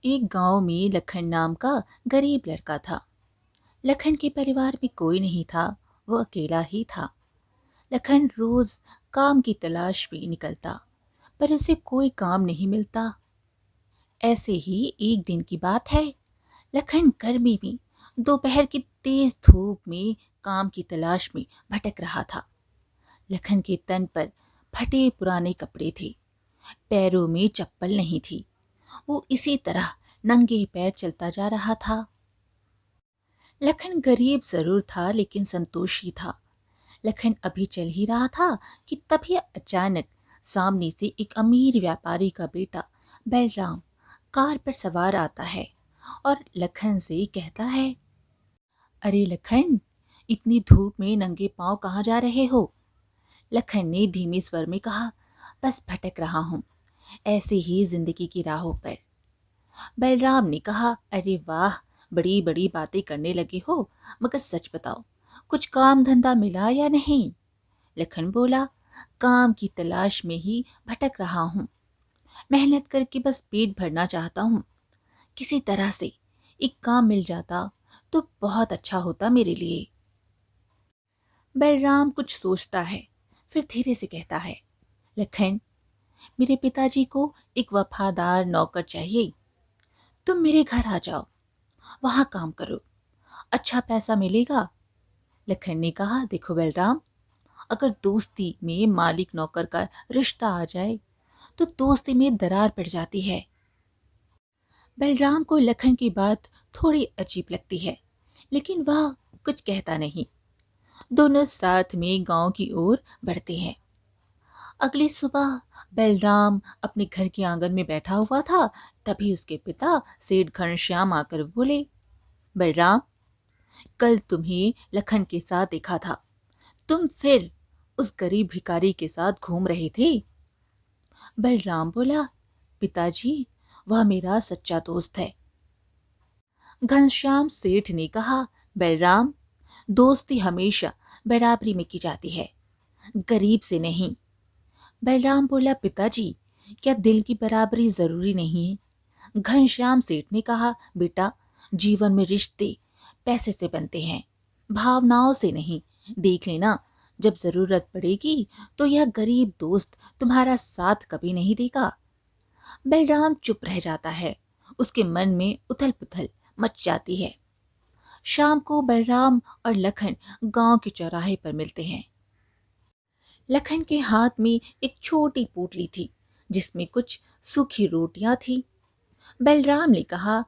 एक गांव में लखन नाम का गरीब लड़का था। लखन के परिवार में कोई नहीं था, वो अकेला ही था। लखन रोज काम की तलाश में निकलता, पर उसे कोई काम नहीं मिलता। ऐसे ही एक दिन की बात है। लखन गर्मी में दोपहर की तेज धूप में काम की तलाश में भटक रहा था। लखन के तन पर फटे पुराने कपड़े थे, पैरों में चप्पल नहीं थी। वो इसी तरह नंगे पैर चलता जा रहा था। लखन गरीब जरूर था लेकिन संतोषी था। लखन अभी चल ही रहा था कि तभी अचानक सामने से एक अमीर व्यापारी का बेटा बलराम कार पर सवार आता है और लखन से कहता है, अरे लखन, इतनी धूप में नंगे पांव कहाँ जा रहे हो? लखन ने धीमे स्वर में कहा, बस भटक रहा हूँ, ऐसे ही जिंदगी की राहों पर। बलराम ने कहा, अरे वाह, बड़ी बड़ी बातें करने लगे हो, मगर सच बताओ, कुछ काम धंधा मिला या नहीं? लखन बोला, काम की तलाश में ही भटक रहा हूँ। मेहनत करके बस पेट भरना चाहता हूँ। किसी तरह से एक काम मिल जाता तो बहुत अच्छा होता मेरे लिए। बलराम कुछ सोचता है, फिर धीरे से कहता है, लखन, मेरे पिताजी को एक वफादार नौकर चाहिए। तुम मेरे घर आ जाओ, वहां काम करो, अच्छा पैसा मिलेगा। लखन ने कहा, देखो बलराम, अगर दोस्ती में मालिक नौकर का रिश्ता आ जाए तो दोस्ती में दरार पड़ जाती है। बलराम को लखन की बात थोड़ी अजीब लगती है, लेकिन वह कुछ कहता नहीं। दोनों साथ में गांव की ओर बढ़ते हैं। अगली सुबह बलराम अपने घर के आंगन में बैठा हुआ था, तभी उसके पिता सेठ घनश्याम आकर बोले, बलराम, कल तुम्हें लखन के साथ देखा था, तुम फिर उस गरीब भिखारी के साथ घूम रहे थे। बलराम बोला, पिताजी, वह मेरा सच्चा दोस्त है। घनश्याम सेठ ने कहा, बलराम, दोस्ती हमेशा बराबरी में की जाती है, गरीब से नहीं। बलराम बोला, पिताजी, क्या दिल की बराबरी जरूरी नहीं है? घनश्याम सेठ ने कहा, बेटा, जीवन में रिश्ते पैसे से बनते हैं, भावनाओं से नहीं। देख लेना, जब जरूरत पड़ेगी तो यह गरीब दोस्त तुम्हारा साथ कभी नहीं देगा। बलराम चुप रह जाता है, उसके मन में उथल पुथल मच जाती है। शाम को बलराम और लखन गांव के चौराहे पर मिलते हैं। लखन के हाथ में एक छोटी पोटली थी जिसमें कुछ सूखी रोटियां थी। बलराम ने कहा,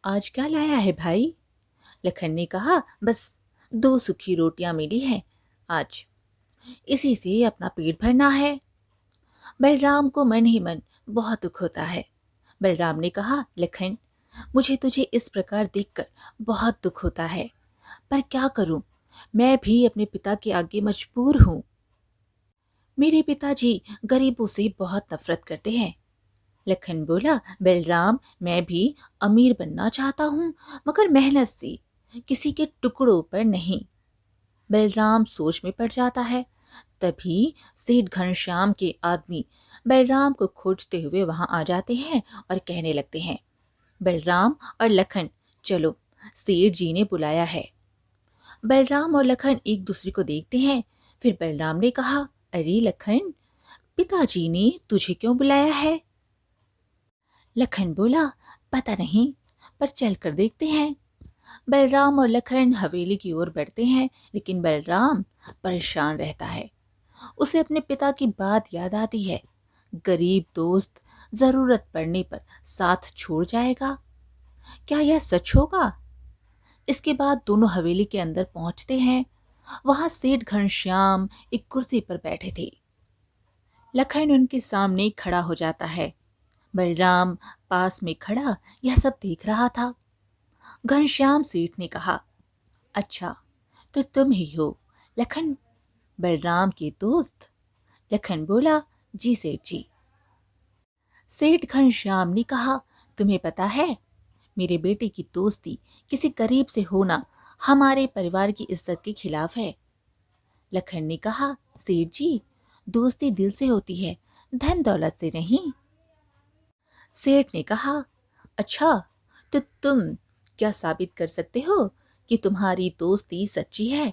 आज क्या लाया है भाई? लखन ने कहा, बस 2 सूखी रोटियां मिली हैं आज, इसी से अपना पेट भरना है। बलराम को मन ही मन बहुत दुख होता है। बलराम ने कहा, लखन, मुझे तुझे इस प्रकार देखकर बहुत दुख होता है, पर क्या करूं, मैं भी अपने पिता के आगे मजबूर हूं। मेरे पिताजी गरीबों से बहुत नफरत करते हैं। लखन बोला, बलराम, मैं भी अमीर बनना चाहता हूँ, मगर मेहनत से, किसी के टुकड़ों पर नहीं। बलराम सोच में पड़ जाता है। तभी सेठ घनश्याम के आदमी बलराम को खोजते हुए वहां आ जाते हैं और कहने लगते हैं, बलराम और लखन, चलो, सेठ जी ने बुलाया है। बलराम और लखन एक दूसरे को देखते हैं। फिर बलराम ने कहा, अरे लखन, पिताजी ने तुझे क्यों बुलाया है? लखन बोला, पता नहीं, पर चल कर देखते हैं। बलराम और लखन हवेली की ओर बढ़ते हैं, लेकिन बलराम परेशान रहता है। उसे अपने पिता की बात याद आती है, गरीब दोस्त जरूरत पड़ने पर साथ छोड़ जाएगा। क्या यह सच होगा? इसके बाद दोनों हवेली के अंदर पहुंचते हैं। वहां सेठ घनश्याम एक कुर्सी पर बैठे थे। लखन उनके सामने खड़ा हो जाता है। बलराम पास में खड़ा यह सब देख रहा था। घनश्याम सेठ ने कहा, अच्छा, तो तुम ही हो लखन, बलराम के दोस्त? लखन बोला, जी सेठ जी। सेठ घनश्याम ने कहा, तुम्हें पता है, मेरे बेटे की दोस्ती किसी गरीब से होना हमारे परिवार की इज्जत के खिलाफ है। लखन ने कहा, सेठ जी, दोस्ती दिल से होती है, धन दौलत से नहीं। सेठ ने कहा, अच्छा, तो तुम क्या साबित कर सकते हो कि तुम्हारी दोस्ती सच्ची है?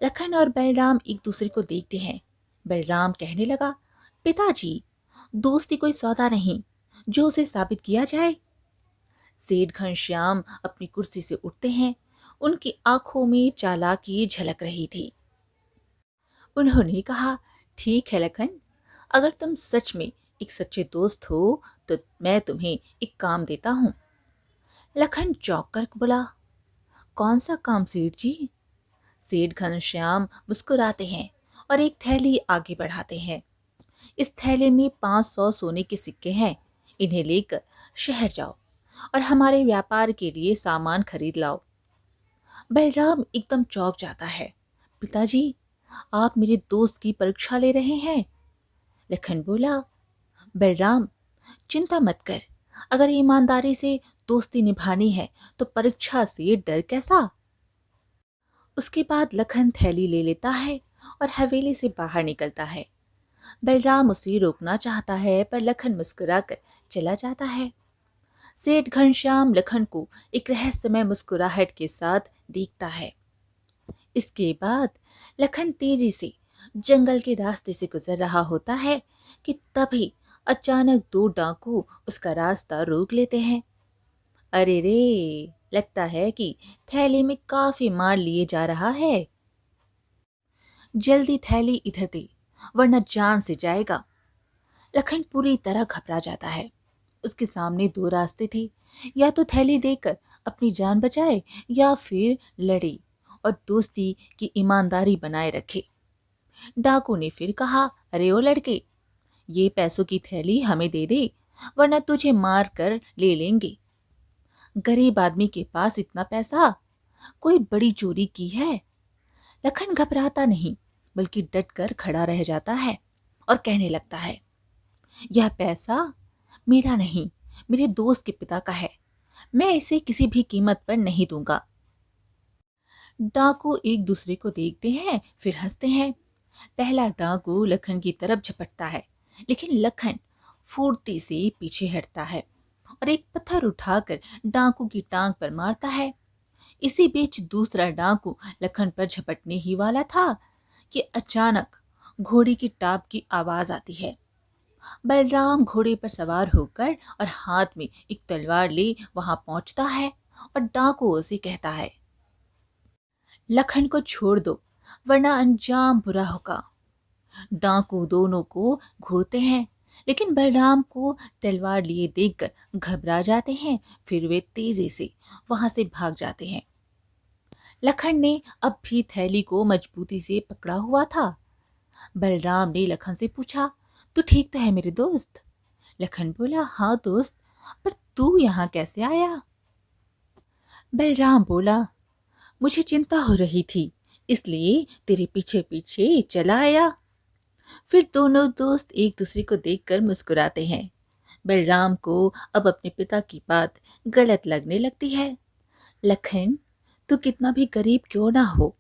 लखन और बलराम एक दूसरे को देखते हैं। बलराम कहने लगा, पिताजी, दोस्ती कोई सौदा नहीं जो उसे साबित किया जाए। सेठ घनश्याम अपनी कुर्सी से उठते हैं। उनकी आंखों में चालाकी झलक रही थी। उन्होंने कहा, ठीक है लखन, अगर तुम सच में एक सच्चे दोस्त हो तो मैं तुम्हें एक काम देता हूं। लखन चौंक कर बोला, कौन सा काम सेठ जी? सेठ घनश्याम मुस्कुराते हैं और एक थैली आगे बढ़ाते हैं। इस थैले में 500 सोने के सिक्के हैं। इन्हें लेकर शहर जाओ और हमारे व्यापार के लिए सामान खरीद लाओ। बलराम एकदम चौंक जाता है। पिताजी, आप मेरे दोस्त की परीक्षा ले रहे हैं? लखन बोला, बलराम, चिंता मत कर, अगर ईमानदारी से दोस्ती निभानी है तो परीक्षा से डर कैसा? उसके बाद लखन थैली ले लेता है और हवेली से बाहर निकलता है। बलराम उसे रोकना चाहता है पर लखन मुस्कुराकर चला जाता है। सेठ घनश्याम लखन को एक रहस्यमय मुस्कुराहट के साथ देखता है। इसके बाद लखन तेजी से जंगल के रास्ते से गुजर रहा होता है कि तभी अचानक दो डाकू उसका रास्ता रोक लेते हैं। अरे रे, लगता है कि थैली में काफी माल लिए जा रहा है। जल्दी थैली इधर दे, वरना जान से जाएगा। लखन पूरी तरह घबरा जाता है। उसके सामने दो रास्ते थे, या तो थैली देकर अपनी जान बचाए या फिर लड़े और दोस्ती की ईमानदारी बनाए रखे। डाकू ने फिर कहा, अरे ओ लड़के, ये पैसों की थैली हमें दे दे, वरना तुझे मार कर ले लेंगे। गरीब आदमी के पास इतना पैसा? कोई बड़ी चोरी की है? लखन घबराता नहीं बल्कि डट कर खड़ा रह जाता है और कहने लगता है, यह पैसा मेरा नहीं, मेरे दोस्त के पिता का है। मैं इसे किसी भी कीमत पर नहीं दूंगा। डाकू एक दूसरे को देखते हैं, फिर हंसते हैं। पहला डाकू लखन की तरफ झपटता है, लेकिन लखन फुर्ती से पीछे हटता है और एक पत्थर उठाकर डाकू की टांग पर मारता है। इसी बीच दूसरा डाकू लखन पर झपटने ही वाला था कि अचानक घोड़े की टाप की आवाज आती है। बलराम घोड़े पर सवार होकर और हाथ में एक तलवार ले वहां पहुंचता है और डाकू उसे कहता है, लखन को छोड़ दो, वरना अंजाम बुरा होगा। डाकू दोनों को घूरते हैं, लेकिन बलराम को तलवार लिए देखकर घबरा जाते हैं। फिर वे तेजी से वहां से भाग जाते हैं। लखन ने अब भी थैली को मजबूती से पकड़ा हुआ था। बलराम ने लखन से पूछा, तू ठीक तो है मेरे दोस्त? लखन बोला, हाँ दोस्त, पर तू यहाँ कैसे आया? बलराम बोला, मुझे चिंता हो रही थी, इसलिए तेरे पीछे पीछे चला आया। फिर दोनों दोस्त एक दूसरे को देखकर मुस्कुराते हैं। बलराम को अब अपने पिता की बात गलत लगने लगती है। लखन, तू कितना भी गरीब क्यों ना हो,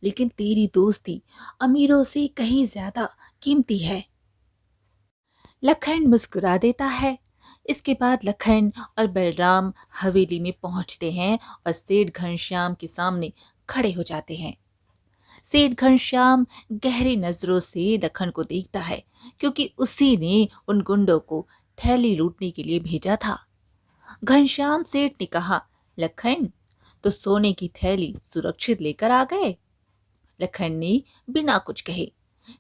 लेकिन तेरी दोस्ती अमीरों से कहीं ज्यादा कीमती है। लखन मुस्कुरा देता है। इसके बाद लखन और बलराम हवेली में पहुंचते हैं और सेठ घनश्याम के सामने खड़े हो जाते हैं। सेठ घनश्याम गहरी नजरों से लखन को देखता है, क्योंकि उसी ने उन गुंडों को थैली लूटने के लिए भेजा था। घनश्याम सेठ ने कहा, लखन, तो सोने की थैली सुरक्षित लेकर आ गए? लखन ने बिना कुछ कहे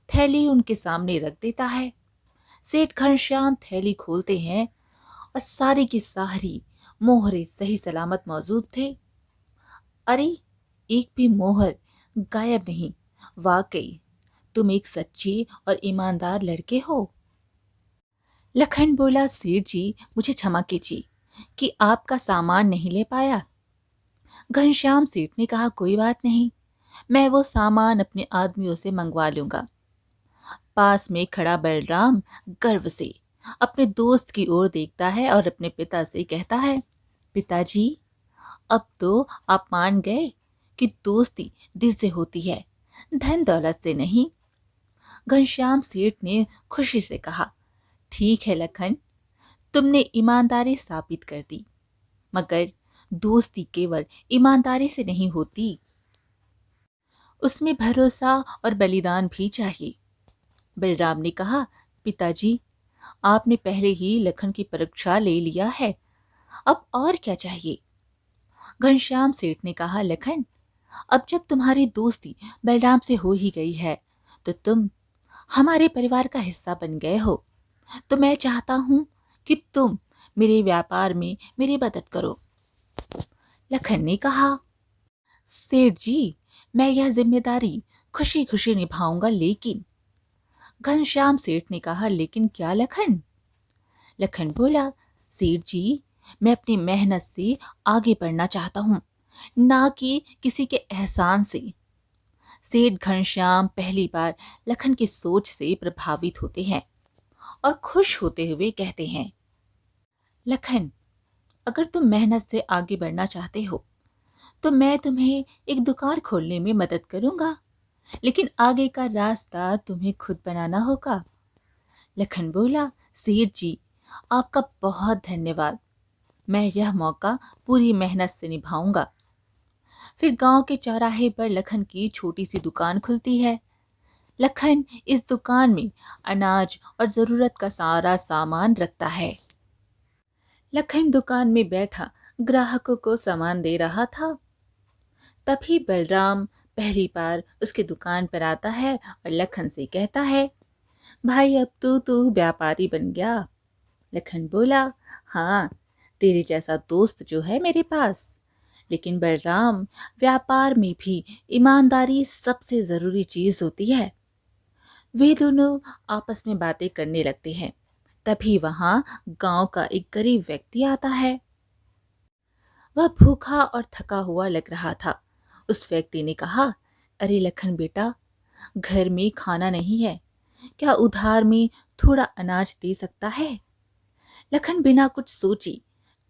थैली उनके सामने रख देता है। सेठ घनश्याम थैली खोलते हैं और सारी की सारी मोहरे सही सलामत मौजूद थे। अरे, एक भी मोहर गायब नहीं। वाकई तुम एक सच्चे और ईमानदार लड़के हो। लखन बोला, सेठ जी, मुझे क्षमा कीजिए कि आपका सामान नहीं ले पाया। घनश्याम सेठ ने कहा, कोई बात नहीं, मैं वो सामान अपने आदमियों से मंगवा लूंगा। पास में खड़ा बलराम गर्व से अपने दोस्त की ओर देखता है और अपने पिता से कहता है, पिताजी, अब तो आप मान गए कि दोस्ती दिल से होती है, धन दौलत से नहीं। घनश्याम सेठ ने खुशी से कहा, ठीक है लखन, तुमने ईमानदारी साबित कर दी, मगर दोस्ती केवल ईमानदारी से नहीं होती, उसमें भरोसा और बलिदान भी चाहिए। बलराम ने कहा, पिताजी, आपने पहले ही लखन की परीक्षा ले लिया है, अब और क्या चाहिए? घनश्याम सेठ ने कहा, लखन, अब जब तुम्हारी दोस्ती बलराम से हो ही गई है तो तुम हमारे परिवार का हिस्सा बन गए हो, तो मैं चाहता हूं कि तुम मेरे व्यापार में मेरी मदद करो। लखन ने कहा, सेठ जी, मैं यह जिम्मेदारी खुशी खुशी निभाऊंगा, लेकिन। घनश्याम सेठ ने कहा, लेकिन क्या लखन? लखन बोला, सेठ जी, मैं अपनी मेहनत से आगे बढ़ना चाहता हूं, ना कि किसी के एहसान से। सेठ घनश्याम पहली बार लखन की सोच से प्रभावित होते हैं और खुश होते हुए कहते हैं, लखन, अगर तुम मेहनत से आगे बढ़ना चाहते हो तो मैं तुम्हें एक दुकान खोलने में मदद करूंगा, लेकिन आगे का रास्ता तुम्हें खुद बनाना होगा। लखन बोला, सेठ जी, आपका बहुत धन्यवाद, मैं यह मौका पूरी मेहनत से निभाऊंगा। फिर गांव के चौराहे पर लखन की छोटी सी दुकान खुलती है। लखन इस दुकान में अनाज और जरूरत का सारा सामान रखता है। लखन दुकान में बैठा ग्राहकों को सामान दे रहा था। तभी बलराम पहली बार उसकी दुकान पर आता है और लखन से कहता है, भाई, अब तू व्यापारी बन गया। लखन बोला, हाँ, तेरे जैसा दोस्त जो है मेरे पास। लेकिन बलराम, व्यापार में भी ईमानदारी सबसे जरूरी चीज होती है। वे दोनों आपस में बातें करने लगते हैं। तभी वहां गांव का एक गरीब व्यक्ति आता है। वह भूखा और थका हुआ लग रहा था। उस व्यक्ति ने कहा, अरे लखन बेटा, घर में खाना नहीं है, क्या उधार में थोड़ा अनाज दे सकता है? लखन बिना कुछ सोचे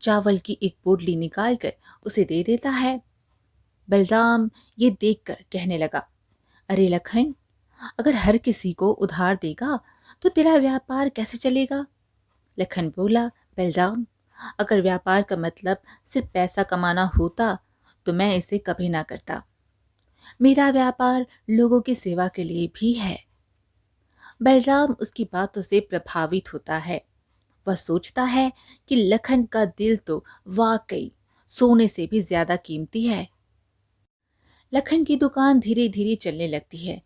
चावल की एक पोटली निकालकर उसे दे देता है। बलराम ये देखकर कहने लगा, अरे लखन, अगर हर किसी को उधार देगा तो तेरा व्यापार कैसे चलेगा? लखन बोला, बलराम, अगर व्यापार का मतलब सिर्फ पैसा कमाना होता तो मैं इसे कभी ना करता। मेरा व्यापार लोगों की सेवा के लिए भी है। बलराम उसकी बातों से प्रभावित होता है। वह सोचता है कि लखन का दिल तो वाकई सोने से भी ज्यादा कीमती है। लखन की दुकान धीरे धीरे चलने लगती है।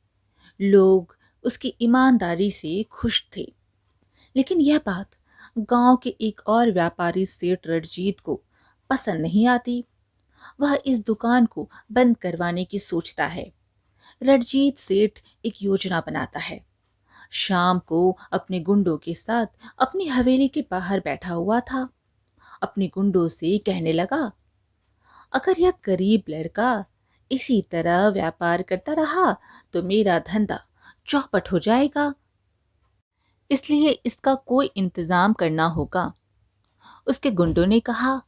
लोग उसकी ईमानदारी से खुश थे। लेकिन यह बात गांव के एक और व्यापारी सेठ रणजीत को पसंद नहीं आती। वह इस दुकान को बंद करवाने की सोचता है। रणजीत सेठ एक योजना बनाता है। शाम को अपने गुंडों के साथ अपनी हवेली के बाहर बैठा हुआ था। अपने गुंडों से कहने लगा, अगर यह गरीब लड़का इसी तरह व्यापार करता रहा तो मेरा धंधा चौपट हो जाएगा, इसलिए इसका कोई इंतजाम करना होगा। उसके गुंडों ने कहा,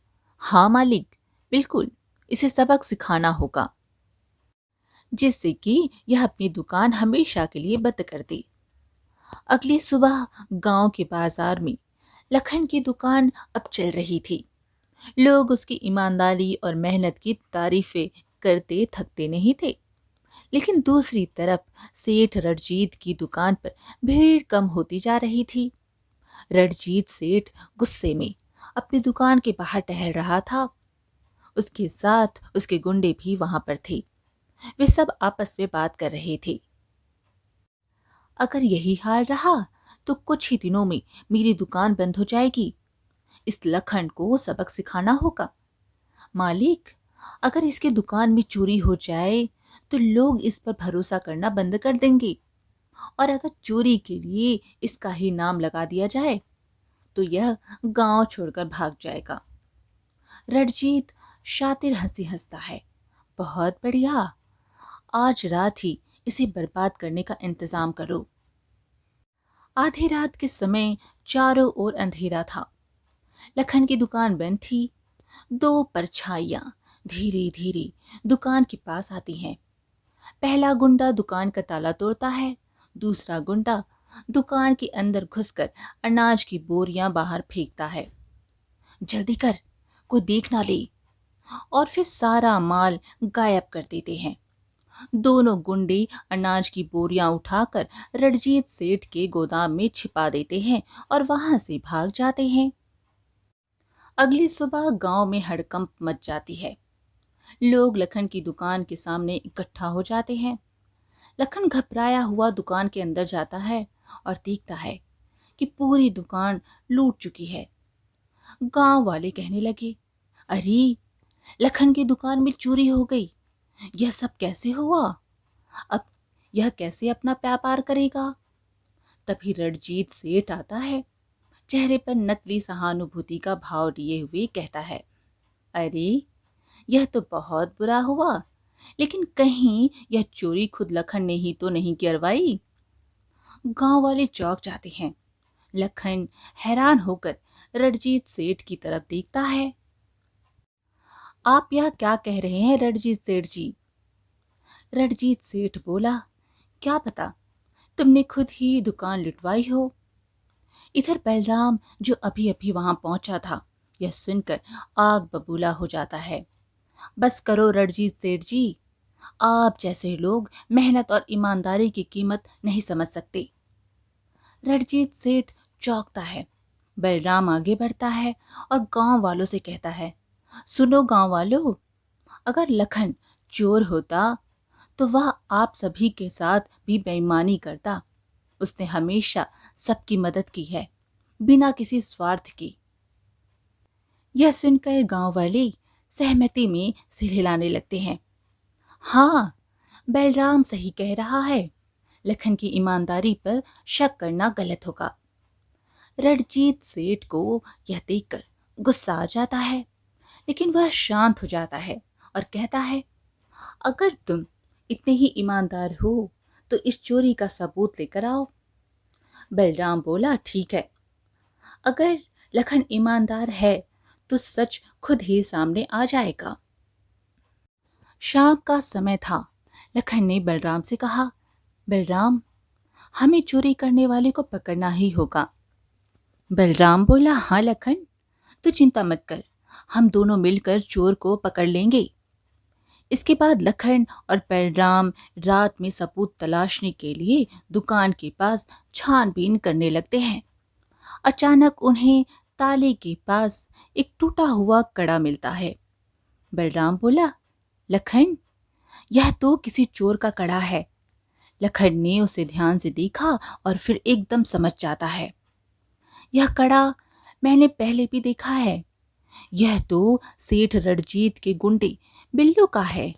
हाँ मालिक, बिल्कुल, इसे सबक सिखाना होगा, जिससे कि यह अपनी दुकान हमेशा के लिए बंद कर दे। अगली सुबह गांव के बाजार में लखन की दुकान अब चल रही थी। लोग उसकी ईमानदारी और मेहनत की तारीफें करते थकते नहीं थे। लेकिन दूसरी तरफ सेठ रणजीत की दुकान पर भीड़ कम होती जा रही थी। रणजीत सेठ गुस्से में अपनी दुकान के बाहर टहल रहा था। उसके साथ उसके गुंडे भी वहां पर थे। वे सब आपस में बात कर रहे थे। अगर यही हाल रहा तो कुछ ही दिनों में मेरी दुकान बंद हो जाएगी। इस लखन को सबक सिखाना होगा। मालिक, अगर इसकी दुकान में चोरी हो जाए तो लोग इस पर भरोसा करना बंद कर देंगे, और अगर चोरी के लिए इसका ही नाम लगा दिया जाए तो यह गांव छोड़कर भाग जाएगा। रणजीत शातिर हंसी हंसता है, बहुत बढ़िया, आज रात ही इसे बर्बाद करने का इंतजाम करो। आधी रात के समय चारों ओर अंधेरा था। लखन की दुकान बंद थी। दो परछाइयां धीरे धीरे दुकान के पास आती हैं। पहला गुंडा दुकान का ताला तोड़ता है। दूसरा गुंडा दुकान के अंदर घुसकर अनाज की बोरियां बाहर फेंकता है। जल्दी कर, कोई देख ना ले। और फिर सारा माल गायब कर देते हैं। दोनों गुंडे अनाज की बोरियां उठाकर रणजीत सेठ के गोदाम में छिपा देते हैं और वहां से भाग जाते हैं। अगली सुबह गांव में हड़कंप मच जाती है। लोग लखन की दुकान के सामने इकट्ठा हो जाते हैं। लखन घबराया हुआ दुकान के अंदर जाता है और देखता है कि पूरी दुकान लूट चुकी है। गांव वाले कहने लगे, अरे, लखन की दुकान में चोरी हो गई। यह सब कैसे हुआ? अब यह कैसे अपना व्यापार करेगा? तभी रणजीत सेठ आता है। चेहरे पर नकली सहानुभूति का भाव लिए हुए कहता है, अरे, यह तो बहुत बुरा हुआ, लेकिन कहीं यह चोरी खुद लखन ने ही तो नहीं करवाई। गांव वाले चौंक जाते हैं। लखन हैरान होकर रणजीत सेठ की तरफ देखता है। आप यह क्या कह रहे हैं रणजीत सेठ जी? रणजीत सेठ बोला, क्या पता, तुमने खुद ही दुकान लुटवाई हो। इधर बलराम, जो अभी अभी वहां पहुंचा था, यह सुनकर आग बबूला हो जाता है। बस करो रणजीत सेठ जी, आप जैसे लोग मेहनत और ईमानदारी की कीमत नहीं समझ सकते। रणजीत सेठ चौंकता है। बलराम आगे बढ़ता है और गांव वालों से कहता है, सुनो गांव वालों, अगर लखन चोर होता तो वह आप सभी के साथ भी बेईमानी करता। उसने हमेशा सबकी मदद की है, बिना किसी स्वार्थ की। यह सुनकर गांव वाले सहमति में सिर हिलाने लगते हैं। हाँ, बलराम सही कह रहा है। लखन की ईमानदारी पर शक करना गलत होगा। रणजीत सेठ को यह देखकर गुस्सा आ जाता है, लेकिन वह शांत हो जाता है और कहता है, अगर तुम इतने ही ईमानदार हो तो इस चोरी का सबूत लेकर आओ। बलराम बोला, ठीक है, अगर लखन ईमानदार है तो सच खुद ही सामने आ जाएगा। शाम का समय था। लखन ने बलराम से कहा, बलराम, हमें चोरी करने वाले को पकड़ना ही होगा। बलराम बोला, हाँ लखन, तू चिंता मत कर, हम दोनों मिलकर चोर को पकड़ लेंगे। इसके बाद लखन और बलराम रात में सबूत तलाशने के लिए दुकान के पास छानबीन करने लगते हैं। अचानक उन्हें ताले के पास एक टूटा हुआ कड़ा मिलता है। बलराम बोला, लखन, यह तो किसी चोर का कड़ा है। लखन ने उसे ध्यान से देखा और फिर एकदम समझ जाता है, यह कड़ा मैंने पहले भी देखा है। यह तो सेठ रणजीत के गुंडे बिल्लू का है।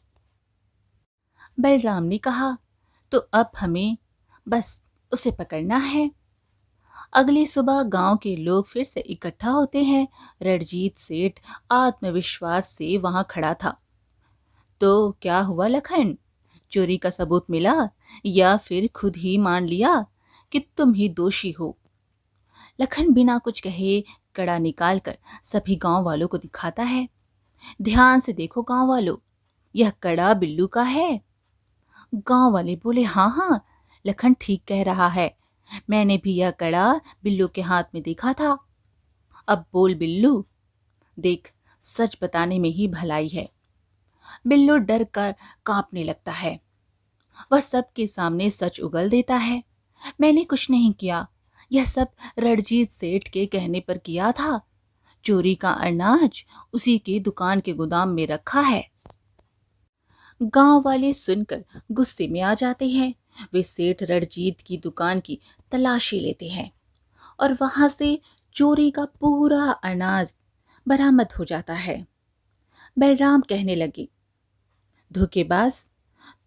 बलराम ने कहा, तो अब हमें बस उसे पकड़ना है। अगली सुबह गांव के लोग फिर से इकट्ठा होते हैं। रणजीत सेठ आत्मविश्वास से वहां खड़ा था। तो क्या हुआ लखन, चोरी का सबूत मिला या फिर खुद ही मान लिया कि तुम ही दोषी हो? लखन बिना कुछ कहे कड़ा निकालकर सभी गांव वालों को दिखाता है। ध्यान से देखो गांव वालों, यह कड़ा बिल्लू का है। गांव वाले बोले, हाँ हाँ, लखन ठीक कह रहा है, मैंने भी यह कड़ा बिल्लू के हाथ में देखा था। अब बोल बिल्लू, देख, सच बताने में ही भलाई है। बिल्लू डर कर कांपने लगता है। वह सबके सामने सच उगल देता है, मैंने कुछ नहीं किया, यह सब रणजीत सेठ के कहने पर किया था। चोरी का अनाज उसी की दुकान के गोदाम में रखा है। गांव वाले सुनकर गुस्से में आ जाते हैं। वे सेठ रणजीत की दुकान की तलाशी लेते हैं और वहां से चोरी का पूरा अनाज बरामद हो जाता है। बलराम कहने लगे, धोखेबाज,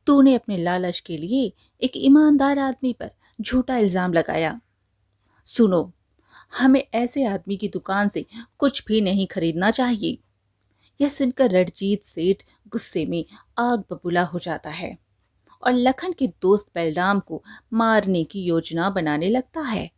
तूने अपने लालच के लिए एक ईमानदार आदमी पर झूठा इल्जाम लगाया। सुनो, हमें ऐसे आदमी की दुकान से कुछ भी नहीं खरीदना चाहिए। यह सुनकर रणजीत सेठ गुस्से में आग बबूला हो जाता है और लखन के दोस्त बलराम को मारने की योजना बनाने लगता है।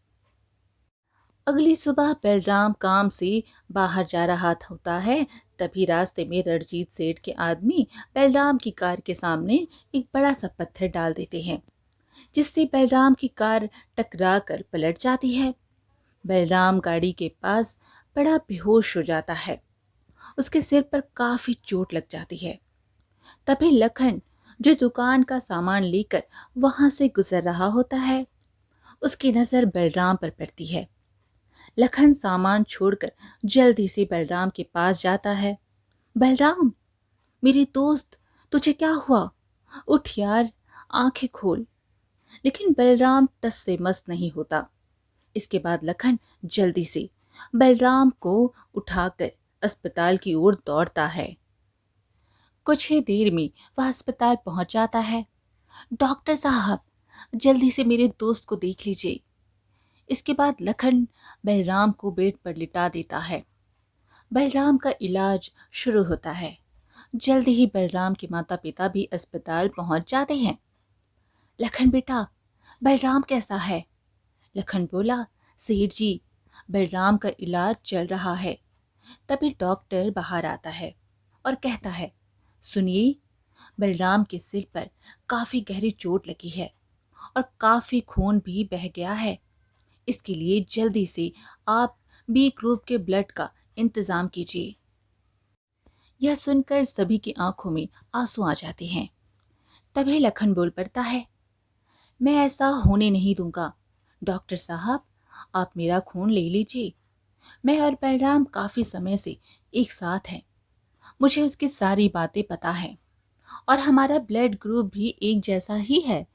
अगली सुबह बलराम काम से बाहर जा रहा होता है। तभी रास्ते में रणजीत सेठ के आदमी बलराम की कार के सामने एक बड़ा सा पत्थर डाल देते हैं, जिससे बलराम की कार टकरा कर पलट जाती है। बलराम गाड़ी के पास बड़ा बेहोश हो जाता है। उसके सिर पर काफी चोट लग जाती है। तभी लखन, जो दुकान का सामान लेकर वहां से गुजर रहा होता है, उसकी नजर बलराम पर पड़ती है। लखन सामान छोड़कर जल्दी से बलराम के पास जाता है। बलराम, मेरी दोस्त, तुझे क्या हुआ? उठ यार, आंखें खोल। लेकिन बलराम टस से मस नहीं होता। इसके बाद लखन जल्दी से बलराम को उठाकर अस्पताल की ओर दौड़ता है। कुछ ही देर में वह अस्पताल पहुंच जाता है। डॉक्टर साहब, जल्दी से मेरे दोस्त को देख लीजिए। इसके बाद लखन बलराम को बेड पर लिटा देता है। बलराम का इलाज शुरू होता है। जल्द ही बलराम के माता पिता भी अस्पताल पहुंच जाते हैं। लखन बेटा, बलराम कैसा है? लखन बोला, सेठ जी, बलराम का इलाज चल रहा है। तभी डॉक्टर बाहर आता है और कहता है, सुनिए, बलराम के सिर पर काफी गहरी चोट लगी है और काफी खून भी बह गया है। इसके लिए जल्दी से आप बी ग्रुप के ब्लड का इंतजाम कीजिए। यह सुनकर सभी की आंखों में आंसू आ जाते हैं। तभी लखन बोल पड़ता है, मैं ऐसा होने नहीं दूंगा। डॉक्टर साहब, आप मेरा खून ले लीजिए। मैं और बलराम काफी समय से एक साथ हैं। मुझे उसकी सारी बातें पता हैं और हमारा ब्लड ग्रुप भी एक जैसा ही है।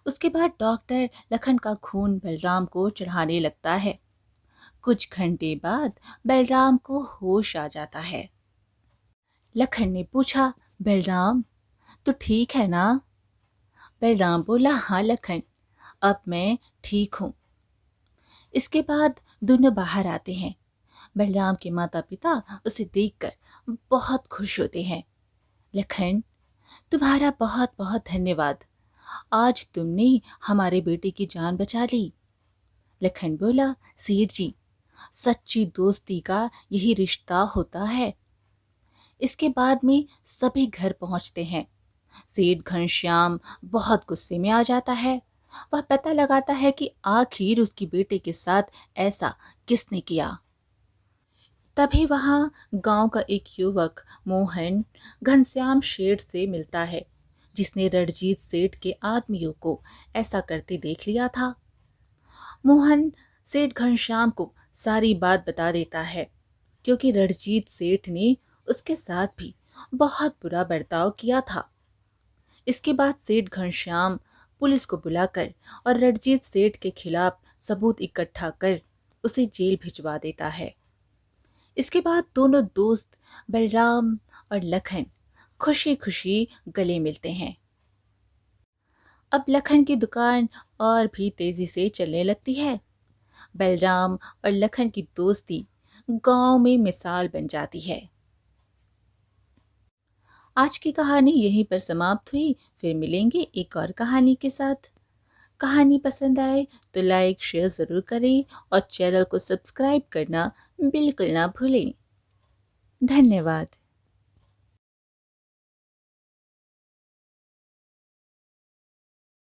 उसके बाद डॉक्टर लखन का खून बलराम को चढ़ाने लगता है। कुछ घंटे बाद बलराम को होश आ जाता है। लखन ने पूछा, बलराम, तू ठीक है ना? बलराम बोला, हाँ लखन, अब मैं ठीक हूँ। इसके बाद दोनों बाहर आते हैं। बलराम के माता पिता उसे देखकर बहुत खुश होते हैं। लखन, तुम्हारा बहुत बहुत धन्यवाद। आज तुमने हमारे बेटे की जान बचा ली। लखन बोला, सेठ जी, सच्ची दोस्ती का यही रिश्ता होता है। इसके बाद में सभी घर पहुंचते हैं। सेठ घनश्याम बहुत गुस्से में आ जाता है। वह पता लगाता है कि आखिर उसकी बेटे के साथ ऐसा किसने किया। तभी वहां गांव का एक युवक मोहन घनश्याम सेठ से मिलता है, जिसने रणजीत सेठ के आदमियों को ऐसा करते देख लिया था। मोहन सेठ घनश्याम को सारी बात बता देता है, क्योंकि रणजीत सेठ ने उसके साथ भी बहुत बुरा बर्ताव किया था। इसके बाद सेठ घनश्याम पुलिस को बुलाकर और रणजीत सेठ के खिलाफ सबूत इकट्ठा कर उसे जेल भिजवा देता है। इसके बाद दोनों दोस्त बलराम और लखन खुशी खुशी गले मिलते हैं। अब लखन की दुकान और भी तेजी से चलने लगती है। बलराम और लखन की दोस्ती गांव में मिसाल बन जाती है। आज की कहानी यहीं पर समाप्त हुई। फिर मिलेंगे एक और कहानी के साथ। कहानी पसंद आए तो लाइक शेयर ज़रूर करें और चैनल को सब्सक्राइब करना बिल्कुल ना भूलें। धन्यवाद।